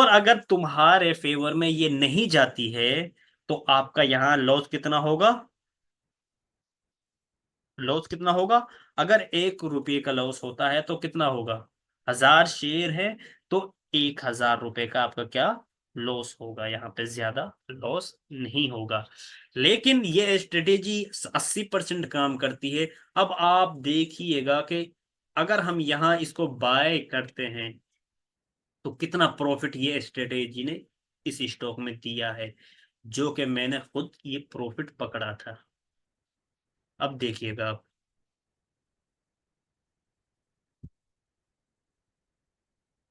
और अगर तुम्हारे फेवर में ये नहीं जाती है तो आपका यहां लॉस कितना होगा? लॉस कितना होगा? अगर 1 रुपये का लॉस होता है तो कितना होगा? 1000 शेयर है तो 1000 रुपये का आपका क्या लॉस होगा? यहाँ पे ज्यादा लॉस नहीं होगा। लेकिन ये स्ट्रेटेजी 80% काम करती है। अब आप देखिएगा कि अगर हम यहाँ इसको बाय करते हैं तो कितना प्रॉफिट ये स्ट्रेटेजी ने इस स्टॉक में दिया है, जो कि मैंने खुद ये प्रॉफिट पकड़ा था। अब देखिएगा आप,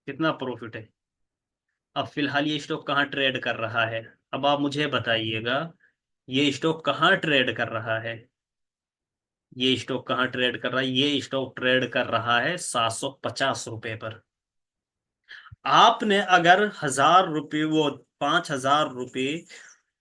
कितना प्रॉफिट है। अब फिलहाल ये स्टॉक कहाँ ट्रेड कर रहा है? अब आप मुझे बताइएगा, ये स्टॉक कहाँ ट्रेड कर रहा है? ये स्टॉक कहाँ ट्रेड कर रहा है? ये स्टॉक ट्रेड कर रहा है 750 रुपए पर। आपने अगर 1000 रुपये, वो 5000 रुपये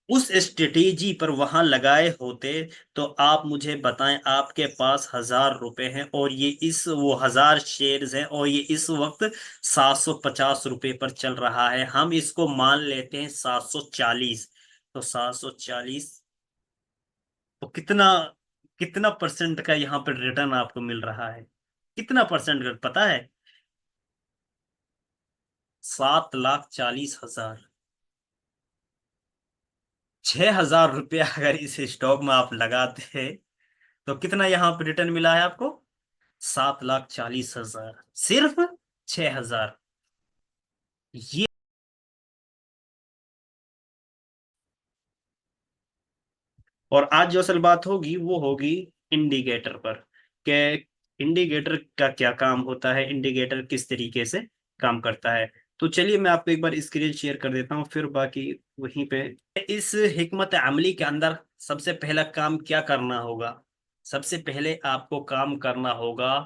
उस स्ट्रेटेजी पर वहां लगाए होते तो आप मुझे बताएं, आपके पास 1000 रुपए हैं और ये इस वो 1000 शेयर्स हैं और ये इस वक्त 750 रुपये पर चल रहा है। हम इसको मान लेते हैं 740। तो 740, तो कितना कितना परसेंट का यहाँ पर रिटर्न आपको मिल रहा है? कितना परसेंट का पता है? 7,40,000। 6,000 रुपया अगर इस स्टॉक में आप लगाते हैं तो कितना यहाँ पे रिटर्न मिला है आपको? 7,40,000। सिर्फ 6,000। ये और आज जो असल बात होगी वो होगी इंडिकेटर पर, कि इंडिकेटर का क्या काम होता है, इंडिकेटर किस तरीके से काम करता है। तो चलिए मैं आपको एक बार स्क्रीन शेयर कर देता हूँ, फिर बाकी वहीं पे। इस हिकमत अमली के अंदर सबसे पहला काम क्या करना होगा? सबसे पहले आपको काम करना होगा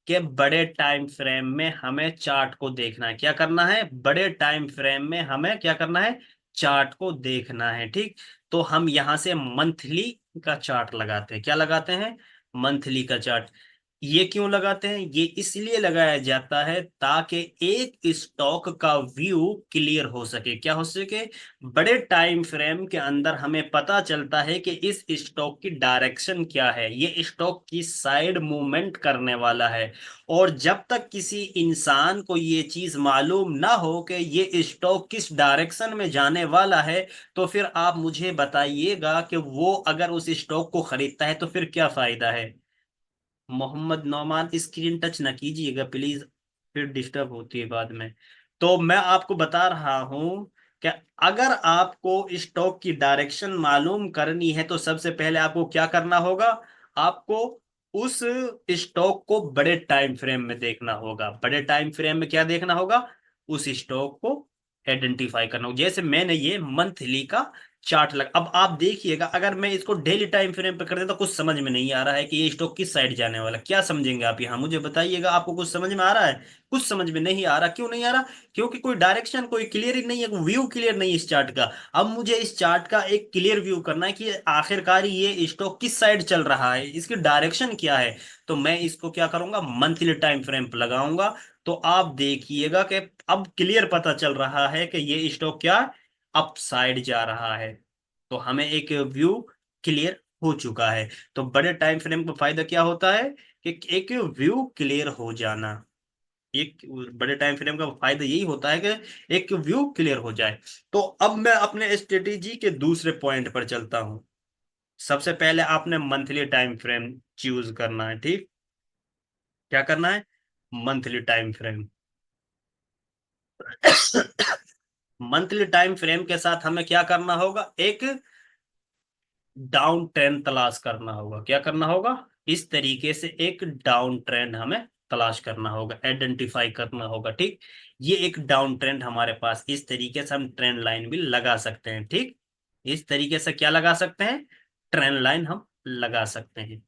कि बड़े टाइम फ्रेम में हमें चार्ट को देखना है। क्या करना है? बड़े टाइम फ्रेम में हमें क्या करना है? चार्ट को देखना है, ठीक। तो हम यहां से मंथली का चार्ट लगाते हैं। क्या लगाते हैं? मंथली का चार्ट। ये क्यों लगाते हैं? ये इसलिए लगाया जाता है ताकि एक स्टॉक का व्यू क्लियर हो सके। क्या हो सके? बड़े टाइम फ्रेम के अंदर हमें पता चलता है कि इस स्टॉक की डायरेक्शन क्या है, ये स्टॉक की साइड मूवमेंट करने वाला है। और जब तक किसी इंसान को ये चीज मालूम ना हो कि ये स्टॉक किस डायरेक्शन में जाने वाला है, तो फिर आप मुझे बताइएगा कि वो अगर उस स्टॉक को खरीदता है तो फिर क्या फायदा है? मोहम्मद नौमान, स्क्रीन टच ना कीजिएगा प्लीज, फिर डिस्टर्ब होती है बाद में। तो मैं आपको बता रहा हूं कि अगर आपको स्टॉक की डायरेक्शन मालूम करनी है तो सबसे पहले आपको क्या करना होगा? आपको उस स्टॉक को बड़े टाइम फ्रेम में देखना होगा। बड़े टाइम फ्रेम में क्या देखना होगा? उस स्टॉक को आइडेंटिफाई करना होगा। जैसे मैंने ये मंथली का चार्ट लगा, अब आप देखिएगा अगर मैं इसको डेली टाइम फ्रेम पे कर देता तो कुछ समझ में नहीं आ रहा है कि ये स्टॉक किस साइड जाने वाला। क्या समझेंगे आप यहाँ मुझे बताइएगा? आपको कुछ समझ में आ रहा है? कुछ समझ में नहीं आ रहा। क्यों नहीं आ रहा? क्योंकि कोई डायरेक्शन, कोई क्लियर ही नहीं है, व्यू क्लियर नहीं है इस चार्ट का। अब मुझे इस चार्ट का एक क्लियर व्यू करना है कि आखिरकार ये स्टॉक किस साइड चल रहा है, इसकी डायरेक्शन क्या है। तो मैं इसको क्या करूंगा? मंथली टाइम फ्रेम पे लगाऊंगा। तो आप देखिएगा कि अब क्लियर पता चल रहा है कि ये स्टॉक क्या अप साइड जा रहा है। तो हमें एक व्यू क्लियर हो चुका है। तो बड़े टाइम फ्रेम का फायदा क्या होता है? कि एक व्यू क्लियर हो जाना। एक बड़े टाइम फ्रेम का फायदा यही होता है कि एक व्यू क्लियर हो जाए। तो अब मैं अपने स्ट्रेटेजी के दूसरे पॉइंट पर चलता हूं। सबसे पहले आपने मंथली टाइम फ्रेम चूज करना है, ठीक। क्या करना है? Monthly time frame. Monthly time frame के साथ हमें क्या करना होगा? एक डाउन ट्रेंड तलाश करना होगा। क्या करना होगा? इस तरीके से एक डाउन ट्रेंड हमें तलाश करना होगा, आइडेंटिफाई करना होगा, ठीक। ये एक डाउन ट्रेंड हमारे पास, इस तरीके से हम ट्रेंड लाइन भी लगा सकते हैं, ठीक। इस तरीके से क्या लगा सकते हैं? ट्रेंड लाइन हम लगा सकते हैं।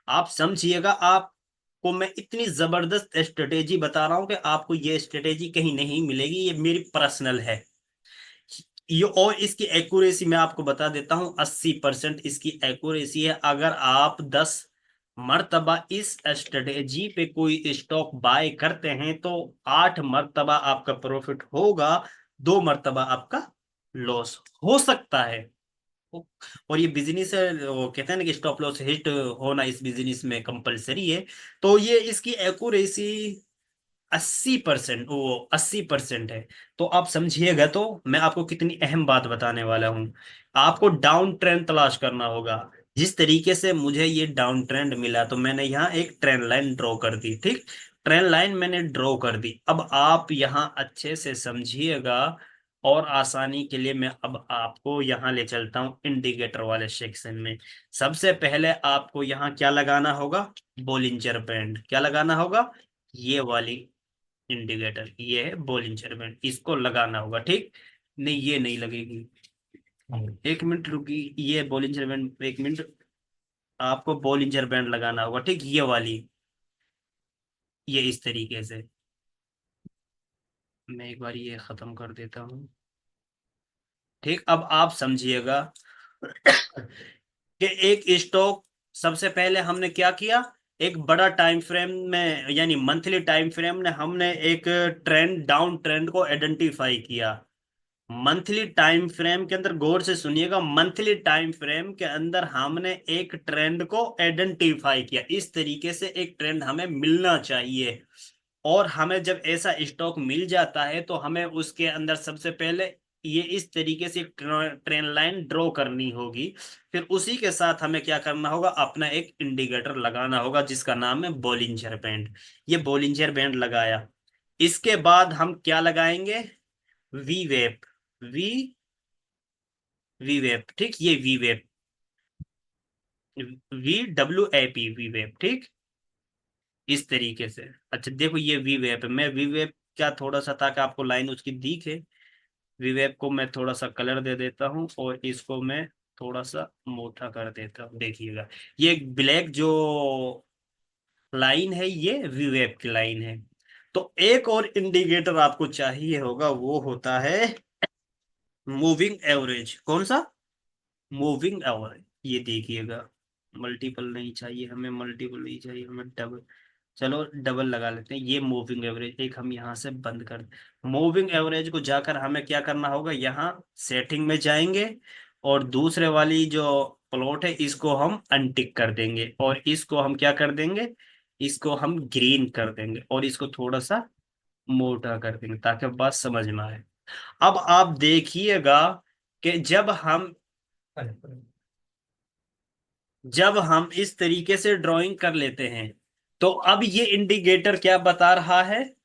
आप समझिएगा, आपको मैं इतनी जबरदस्त स्ट्रेटेजी बता रहा हूं कि आपको ये स्ट्रेटेजी कहीं नहीं मिलेगी, ये मेरी पर्सनल है। ये और इसकी एक्यूरेसी मैं आपको बता देता हूं, 80% इसकी एक्यूरेसी है। अगर आप 10 मर्तबा इस स्ट्रेटेजी पे कोई स्टॉक बाय करते हैं तो 8 मर्तबा आपका प्रॉफिट होगा। 2 मर्तबा आपका लॉस हो सकता है। और ये बिजनेस है, वो कहते हैं ना कि स्टॉप लॉस हिट होना इस बिजनेस में कंपलसरी है। तो ये इसकी एक्यूरेसी 80%, वो 80% है। तो आप समझिएगा, तो मैं आपको कितनी अहम बात बताने वाला हूं। आपको डाउन ट्रेंड तलाश करना होगा। जिस तरीके से मुझे ये डाउन ट्रेंड मिला, तो मैंने यहाँ एक ट्रेंड लाइन ड्रॉ कर दी, ठीक। ट्रेंड लाइन मैंने ड्रॉ कर दी। अब आप यहाँ अच्छे से समझिएगा, और आसानी के लिए मैं अब आपको यहाँ ले चलता हूँ इंडिकेटर वाले सेक्शन में। सबसे पहले आपको यहाँ क्या लगाना होगा? Bollinger band. क्या लगाना होगा? ये वाली इंडिकेटर, ये है बोलिंजर बैंड, इसको लगाना होगा, ठीक। नहीं, ये नहीं लगेगी। एक मिनट रुकी, ये बोलिंजर बैंड, एक मिनट। आपको बोलिंजर बैंड लगाना होगा, ठीक, ये वाली, ये इस तरीके से। मैं एक बार ये खत्म कर देता हूँ, ठीक। अब आप समझिएगा कि एक स्टॉक, सबसे पहले हमने क्या किया, एक बड़ा टाइम फ्रेम में, यानी मंथली टाइम फ्रेम में हमने एक ट्रेंड, डाउन ट्रेंड को आइडेंटिफाई किया। मंथली टाइम फ्रेम के अंदर गौर से सुनिएगा, मंथली टाइम फ्रेम के अंदर हमने एक ट्रेंड को आइडेंटिफाई किया। इस तरीके से एक ट्रेंड हमें मिलना चाहिए। और हमें जब ऐसा स्टॉक मिल जाता है, तो हमें उसके अंदर सबसे पहले ये इस तरीके से ट्रेन लाइन ड्रॉ करनी होगी। फिर उसी के साथ हमें क्या करना होगा, अपना एक इंडिकेटर लगाना होगा जिसका नाम है बोलिंजर बैंड। ये बोलिंजर बैंड लगाया। इसके बाद हम क्या लगाएंगे? वी वेप। वी वी वेप, ठीक, ये वी वेप, VWAP, वी वेप, ठीक। इस तरीके से। अच्छा देखो, ये वी वेप है। मैं वी वेप क्या, थोड़ा सा ताकि आपको लाइन उसकी दिखे, वी वेप को मैं थोड़ा सा कलर दे देता हूँ, और इसको मैं थोड़ा सा मोटा कर देता हूँ, देखिएगा। ये ब्लैक जो लाइन है, ये वी वेप की लाइन है। तो एक और इंडिकेटर आपको चाहिए होगा, वो होता है मूविंग एवरेज। कौन सा? Moving average. ये देखिएगा, मल्टीपल नहीं चाहिए हमें, मल्टीपल नहीं चाहिए हमें, डबल। चलो डबल लगा लेते हैं। ये मूविंग एवरेज एक हम यहाँ से बंद कर, मूविंग एवरेज को जाकर हमें क्या करना होगा, यहाँ सेटिंग में जाएंगे, और दूसरे वाली जो प्लॉट है इसको हम अनटिक कर देंगे, और इसको हम क्या कर देंगे, इसको हम ग्रीन कर देंगे, और इसको थोड़ा सा मोटा कर देंगे, ताकि बात समझ में आए। अब आप देखिएगा कि जब हम इस तरीके से ड्राइंग कर लेते हैं, तो अब ये इंडिकेटर क्या बता रहा है?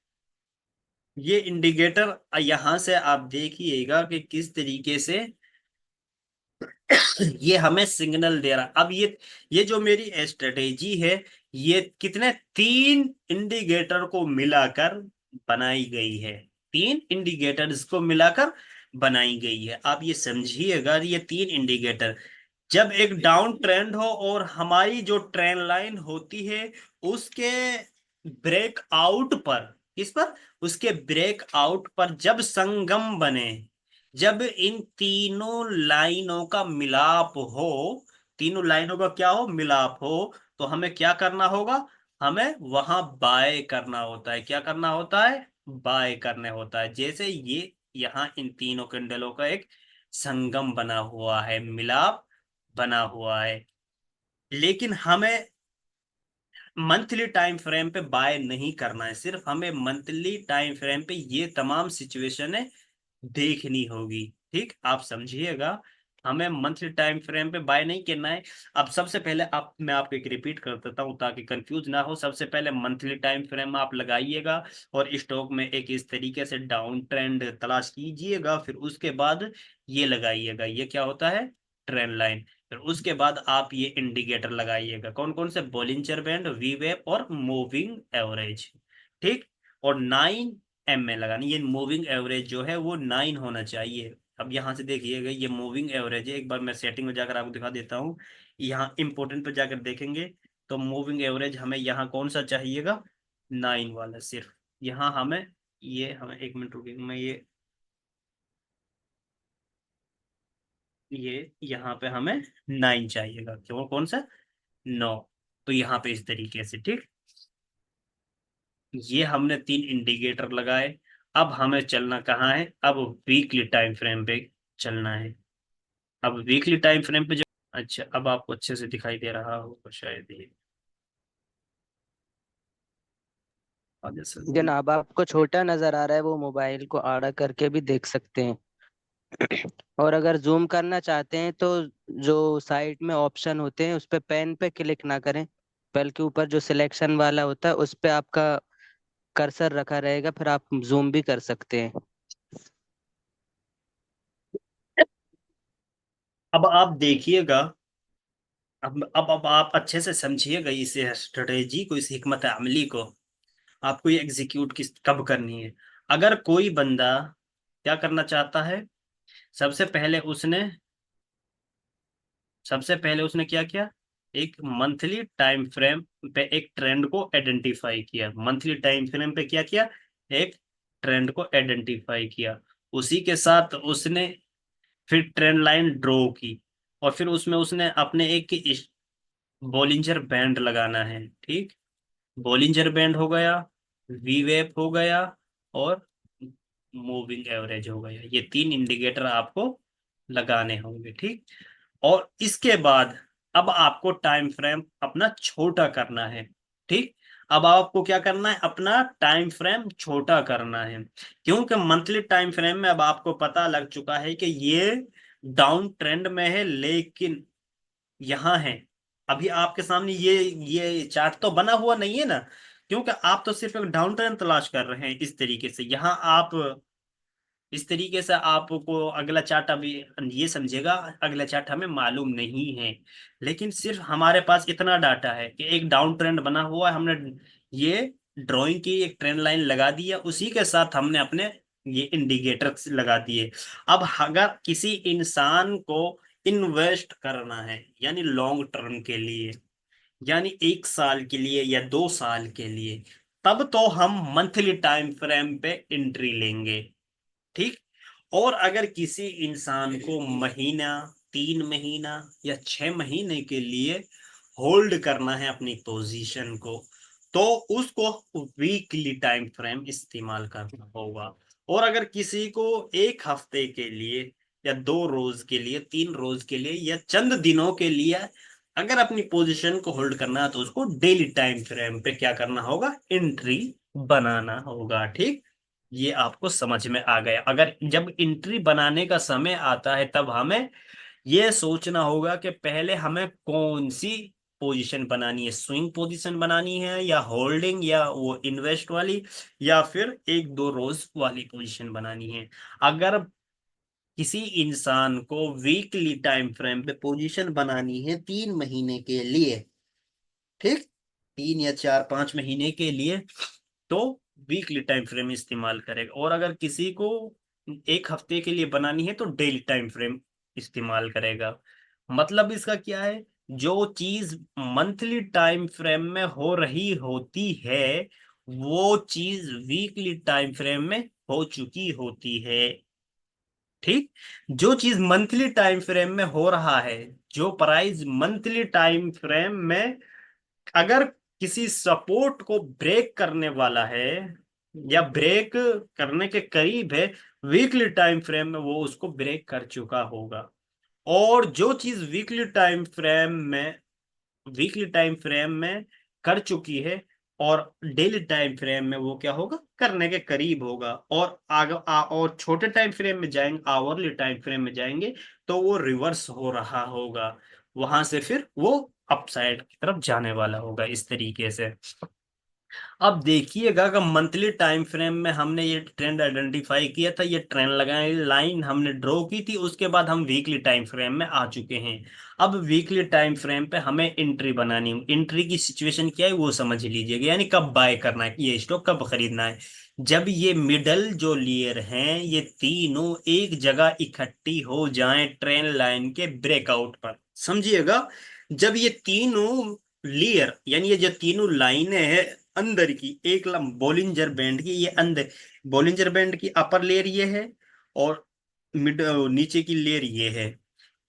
ये इंडिकेटर यहां से आप देखिएगा कि किस तरीके से ये हमें सिग्नल दे रहा। अब ये जो मेरी स्ट्रेटेजी है, ये कितने, 3 इंडिकेटर को मिलाकर बनाई गई है। 3 इंडिकेटर्स को मिलाकर बनाई गई है। आप ये समझिएगा, ये 3 इंडिकेटर, जब एक डाउन ट्रेंड हो और हमारी जो ट्रेंड लाइन होती है, उसके ब्रेक आउट पर, किस पर, उसके ब्रेक आउट पर जब संगम बने, जब इन तीनों लाइनों का मिलाप हो, तीनों लाइनों का क्या हो, मिलाप हो, तो हमें क्या करना होगा, हमें वहां बाय करना होता है। क्या करना होता है? बाय करने होता है। जैसे ये यहाँ इन तीनों कैंडलों का एक संगम बना हुआ है, मिलाप बना हुआ है। लेकिन हमें मंथली टाइम फ्रेम पे बाय नहीं करना है, सिर्फ हमें मंथली टाइम फ्रेम पे ये तमाम सिचुएशनें देखनी होगी, ठीक। आप समझिएगा, हमें मंथली टाइम फ्रेम पे बाय नहीं करना है। अब सबसे पहले आप, मैं आपको एक रिपीट कर देता हूं ताकि कंफ्यूज ना हो। सबसे पहले मंथली टाइम फ्रेम आप लगाइएगा, और स्टॉक में एक इस तरीके से डाउन ट्रेंड तलाश कीजिएगा। फिर उसके बाद ये लगाइएगा, ये क्या होता है, ट्रेंड लाइन। फिर उसके बाद आप ये इंडिकेटर लगाइएगा, कौन कौन से, बॉलिंजर बैंड, वी वेव और मूविंग एवरेज, ठीक। और 9 में लगानी, ये मूविंग एवरेज जो है वो 9 होना चाहिए। अब यहाँ से देखिएगा, ये मूविंग एवरेज है। एक बार मैं सेटिंग में जाकर आपको दिखा देता हूँ। यहाँ इंपोर्टेंट पे जाकर देखेंगे, तो मूविंग एवरेज हमें यहाँ कौन सा चाहिएगा, 9 वाला सिर्फ। यहाँ हमें, ये हमें, एक मिनट रुकिए, मैं ये यहाँ पे हमें 9 चाहिएगा, क्यों, कौन सा, 9। तो यहाँ पे इस तरीके से, ठीक। ये हमने 3 इंडिकेटर लगाए। अब हमें चलना कहाँ है, अब वीकली टाइम फ्रेम पे चलना है। अब वीकली टाइम फ्रेम पे जो, अच्छा अब आपको अच्छे से दिखाई दे रहा होगा शायद ये, और जैसे जनाब आपको छोटा नजर आ रहा है वो मोबाइल को आड़ा करके भी देख सकते हैं। और अगर जूम करना चाहते हैं तो जो साइड में ऑप्शन होते हैं उस पे पेन पे क्लिक ना करें, बल्कि ऊपर जो सिलेक्शन वाला होता है उस पे आपका कर्सर रखा रहेगा, फिर आप जूम भी कर सकते हैं। अब आप देखिएगा, अब आप अच्छे से समझिएगा इस स्ट्रेटेजी को, इस हिकमत अमली को, आपको ये एग्जीक्यूट किस कब करनी है। अगर कोई बंदा क्या करना चाहता है, सबसे पहले उसने सबसे पहले उसने क्या किया, एक मंथली टाइम फ्रेम पे एक ट्रेंड को आइडेंटिफाई किया, मंथली टाइम फ्रेम पे क्या किया, एक ट्रेंड को आइडेंटिफाई किया। उसी के साथ उसने फिर ट्रेंड लाइन ड्रॉ की, और फिर उसमें उसने अपने एक बॉलिंजर बैंड लगाना है, ठीक। बॉलिंजर बैंड हो गया, वी वेव हो गया, और मूविंग एवरेज हो गया, ये तीन इंडिकेटर आपको लगाने होंगे, ठीक। और इसके बाद अब आपको टाइम फ्रेम अपना छोटा करना है, ठीक। अब आपको क्या करना है, अपना टाइम फ्रेम छोटा करना है, क्योंकि मंथली टाइम फ्रेम में अब आपको पता लग चुका है कि ये डाउन ट्रेंड में है, लेकिन यहाँ है, अभी आपके सामने ये चार्ट तो बना हुआ नहीं है ना, क्योंकि आप तो सिर्फ एक डाउन ट्रेंड तलाश कर रहे हैं। इस तरीके से यहाँ आप, इस तरीके से आपको अगला चार्ट, अभी ये समझेगा, अगला चार्ट हमें मालूम नहीं है, लेकिन सिर्फ हमारे पास इतना डाटा है कि एक डाउन ट्रेंड बना हुआ है, हमने ये ड्राइंग की एक ट्रेंड लाइन लगा दी है, उसी के साथ हमने अपने ये इंडिकेटर्स लगा दिए। अब अगर किसी इंसान को इन्वेस्ट करना है, यानी लॉन्ग टर्म के लिए, यानी 1 साल के लिए या 2 साल के लिए, तब तो हम मंथली टाइम फ्रेम पे एंट्री लेंगे, ठीक। और अगर किसी इंसान को महीना, 3 महीना या 6 महीने के लिए होल्ड करना है अपनी पोजीशन को, तो उसको वीकली टाइम फ्रेम इस्तेमाल करना होगा। और अगर किसी को 1 हफ्ते के लिए या 2 रोज के लिए, 3 रोज के लिए या चंद दिनों के लिए अगर अपनी पोजीशन को होल्ड करना है, तो उसको डेली टाइम फ्रेम पे क्या करना होगा, एंट्री बनाना होगा, ठीक। ये आपको समझ में आ गया। अगर जब एंट्री बनाने का समय आता है, तब हमें यह सोचना होगा कि पहले हमें कौन सी पोजीशन बनानी है, स्विंग पोजीशन बनानी है या होल्डिंग या वो इन्वेस्ट वाली, या फिर 1-2 रोज वाली पोजीशन बनानी है। अगर किसी इंसान को वीकली टाइम फ्रेम पे पोजीशन बनानी है 3 महीने के लिए, ठीक, 3 या 4-5 महीने के लिए, तो वीकली टाइम फ्रेम इस्तेमाल करेगा। और अगर किसी को 1 हफ्ते के लिए बनानी है, तो डेली टाइम फ्रेम इस्तेमाल करेगा। मतलब इसका क्या है, जो चीज मंथली टाइम फ्रेम में हो रही होती है, वो चीज वीकली टाइम फ्रेम में हो चुकी होती है, ठीक। जो चीज मंथली टाइम फ्रेम में हो रहा है, जो प्राइस मंथली टाइम फ्रेम में अगर किसी सपोर्ट को ब्रेक करने वाला है या ब्रेक करने के करीब है, वीकली टाइम फ्रेम में वो उसको ब्रेक कर चुका होगा। और जो चीज वीकली टाइम फ्रेम में कर चुकी है, और डेली टाइम फ्रेम में वो क्या होगा, करने के करीब होगा। और और छोटे टाइम फ्रेम में जाएंगे, आवरली टाइम फ्रेम में जाएंगे, तो वो रिवर्स हो रहा होगा, वहां से फिर वो अपसाइड की तरफ जाने वाला होगा, इस तरीके से। अब देखिएगा कि मंथली टाइम फ्रेम में हमने ये ट्रेंड आइडेंटिफाई किया था, ये ट्रेंड लगाए, लाइन हमने ड्रॉ की थी, उसके बाद हम वीकली टाइम फ्रेम में आ चुके हैं। अब वीकली टाइम फ्रेम पे हमें एंट्री बनानी है। एंट्री की सिचुएशन क्या है वो समझ लीजिएगा, यानी कब बाय करना है, ये स्टॉक कब खरीदना है, जब ये मिडल जो लेयर हैं ये तीनों एक जगह इकट्ठी हो जाएं ट्रेंड लाइन के ब्रेकआउट पर, समझिएगा। जब ये तीनों लेयर, यानी ये जो तीनों लाइनें हैं अंदर की, एक बॉलिंजर बैंड की, ये अंदर बॉलिंजर बैंड की अपर लेयर ये है, और मिड नीचे की लेयर ये है।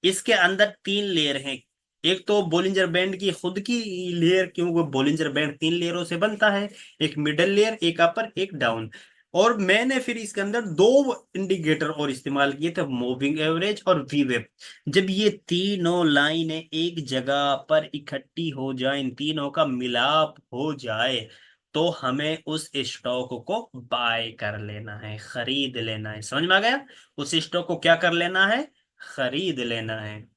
इसके अंदर 3 लेयर हैं। एक तो बॉलिंजर बैंड की खुद की लेयर, क्योंकि बॉलिंजर बैंड 3 लेयरों से बनता है, एक मिडल लेयर, एक अपर, एक डाउन। और मैंने फिर इसके अंदर दो इंडिकेटर और इस्तेमाल किए थे, मूविंग एवरेज और वीवेप। जब ये तीनों लाइनें एक जगह पर इकट्ठी हो जाए, इन तीनों का मिलाप हो जाए, तो हमें उस स्टॉक को बाय कर लेना है, खरीद लेना है। समझ में आ गया? उस स्टॉक को क्या कर लेना है? खरीद लेना है।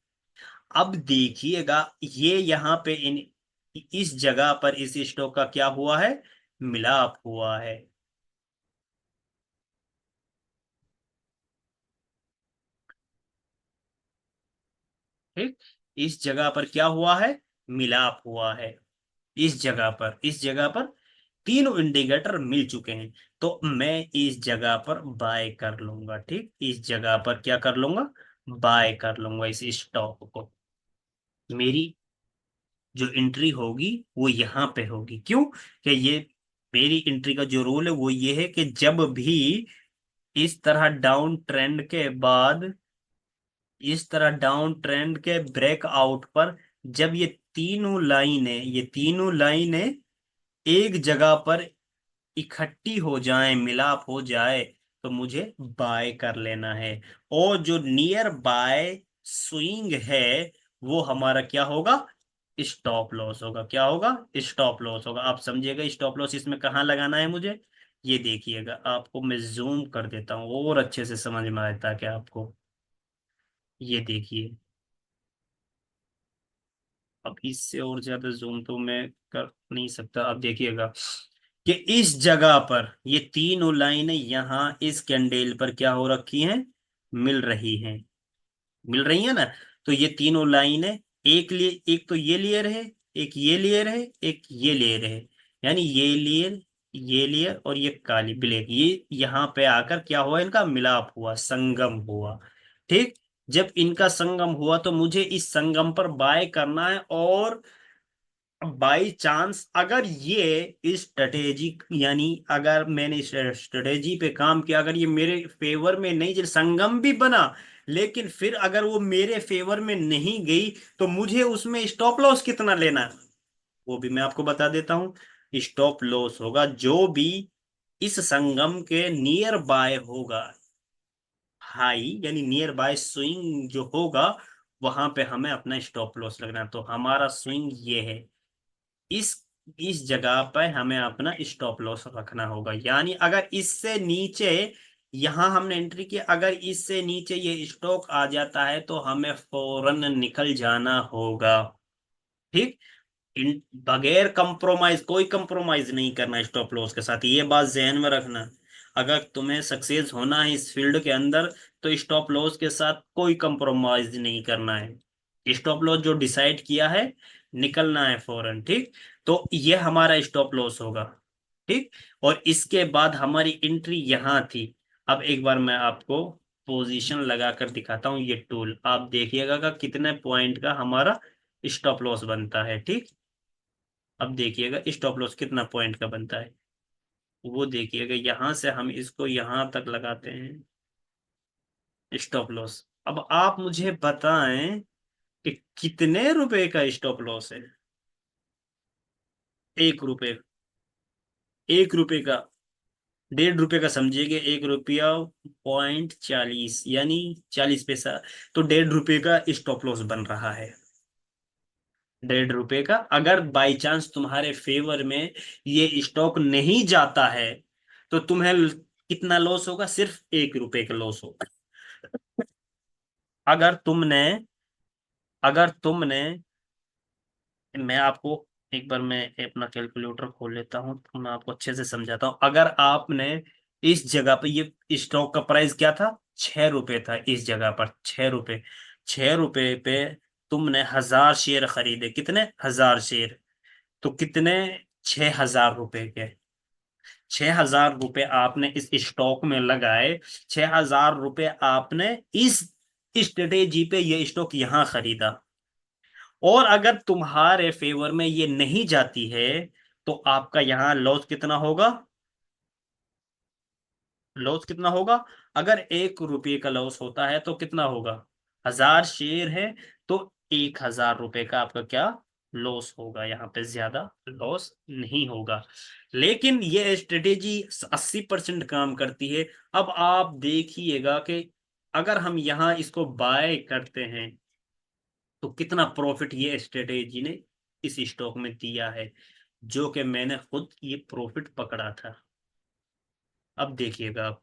अब देखिएगा, ये यहाँ पे इन इस जगह पर इस स्टॉक का क्या हुआ है? मिलाप हुआ है। ठीक, इस जगह पर क्या हुआ है? मिलाप हुआ है। इस जगह पर तीनों इंडिकेटर मिल चुके हैं, तो मैं इस जगह पर बाय कर लूंगा। ठीक, इस जगह पर क्या कर लूंगा? बाय कर लूंगा इस स्टॉक को। मेरी जो एंट्री होगी वो यहाँ पे होगी। क्यों? कि ये मेरी एंट्री का जो रूल है वो ये है कि जब भी इस तरह डाउन ट्रेंड के बाद, इस तरह डाउन ट्रेंड के ब्रेकआउट पर, जब ये तीनों लाइनें एक जगह पर इकट्ठी हो जाएं, मिलाप हो जाए, तो मुझे बाय कर लेना है। और जो नियर बाय स्विंग है, वो हमारा क्या होगा? स्टॉप लॉस होगा। क्या होगा? स्टॉप लॉस होगा। आप समझिएगा स्टॉप लॉस इसमें कहाँ लगाना है मुझे। ये देखिएगा, आपको मैं जूम कर देता हूँ और अच्छे से समझ में आता है क्या आपको। ये देखिए, अब इससे और ज्यादा जूम तो मैं कर नहीं सकता। अब देखिएगा कि इस जगह पर ये तीनों लाइनें यहाँ इस कैंडल पर क्या हो रखी हैं? मिल रही हैं। मिल रही है ना? तो ये तीनों लाइनें एक तो ये लेयर है, एक ये लेयर है, एक ये लेयर है। यानी ये लेयर और ये काली ब्लैक, ये यहाँ पे आकर क्या हुआ? इनका मिलाप हुआ, संगम हुआ। ठीक, जब इनका संगम हुआ तो मुझे इस संगम पर बाय करना है। और बाई चांस अगर ये इस स्ट्रेटेजी, यानी अगर मैंने इस स्ट्रेटेजी पे काम किया, अगर ये मेरे फेवर में नहीं, जब संगम भी बना, लेकिन फिर अगर वो मेरे फेवर में नहीं गई, तो मुझे उसमें स्टॉप लॉस कितना लेना है वो भी मैं आपको बता देता हूँ। स्टॉप लॉस होगा जो भी इस संगम के नियर बाय होगा, हाई यानी नियर बाय स्विंग जो होगा, वहां पे हमें अपना स्टॉप लॉस लगना है। तो हमारा स्विंग ये है, इस इस जगह पर हमें अपना स्टॉप लॉस रखना होगा। यानी अगर इससे नीचे, यहां हमने एंट्री की, अगर इससे नीचे ये स्टॉक आ जाता है तो हमें फौरन निकल जाना होगा। ठीक, इन बगैर कंप्रोमाइज, कोई कंप्रोमाइज नहीं करना स्टॉप लॉस के साथ, ये बात जहन में रखना। अगर तुम्हें सक्सेस होना है इस फील्ड के अंदर, तो स्टॉप लॉस के साथ कोई कंप्रोमाइज नहीं करना है। स्टॉप लॉस जो डिसाइड किया है, निकलना है फौरन। ठीक, तो ये हमारा स्टॉप लॉस होगा। ठीक, और इसके बाद हमारी एंट्री यहाँ थी। अब एक बार मैं आपको पोजीशन लगाकर दिखाता हूँ, ये टूल आप देखिएगा का कितने पॉइंट का हमारा स्टॉप लॉस बनता है। ठीक, अब देखिएगा स्टॉप लॉस कितना पॉइंट का बनता है, वो देखिएगा। यहां से हम इसको यहां तक लगाते हैं स्टॉप लॉस। अब आप मुझे बताएं कि कितने रुपए का स्टॉप लॉस है? 1 रुपए, 1 रुपए का, 1.5 रुपए का समझिएगा। 1 रुपया पॉइंट 40 यानी 40 पैसा। तो 1.5 रुपए का स्टॉप लॉस बन रहा है। 1.5 रुपए का, अगर बाई चांस तुम्हारे फेवर में ये स्टॉक नहीं जाता है, तो तुम्हें कितना लॉस होगा? सिर्फ 1 रुपए का लॉस होगा। अगर तुमने अगर तुमने मैं आपको एक बार, मैं अपना कैलकुलेटर खोल लेता हूँ तो मैं आपको अच्छे से समझाता हूँ। अगर आपने इस जगह पे, ये स्टॉक का प्राइस क्या था? 6 रुपए था। इस जगह पर 6 रुपए, 6 रुपए पे तुमने 1000 शेयर खरीदे। कितने? 1000 शेयर। तो कितने? 6,000 रुपए के। 6,000 रुपए आपने इस स्टॉक में लगाए। 6,000 रुपए आपने इस स्ट्रेटेजी पे ये स्टॉक यहां खरीदा। और अगर तुम्हारे फेवर में ये नहीं जाती है, तो आपका यहां लॉस कितना होगा? लॉस कितना होगा? अगर 1 रुपये का लॉस होता है तो कितना होगा? 1000 शेयर है, तो 1,000 रुपए का आपका क्या लॉस होगा, यहाँ पे ज्यादा लॉस नहीं होगा। लेकिन ये स्ट्रेटेजी 80% काम करती है। अब आप देखिएगा कि अगर हम यहाँ इसको बाय करते हैं तो कितना प्रॉफिट ये स्ट्रेटेजी ने इस स्टॉक में दिया है, जो कि मैंने खुद ये प्रॉफिट पकड़ा था। अब देखिएगा आप,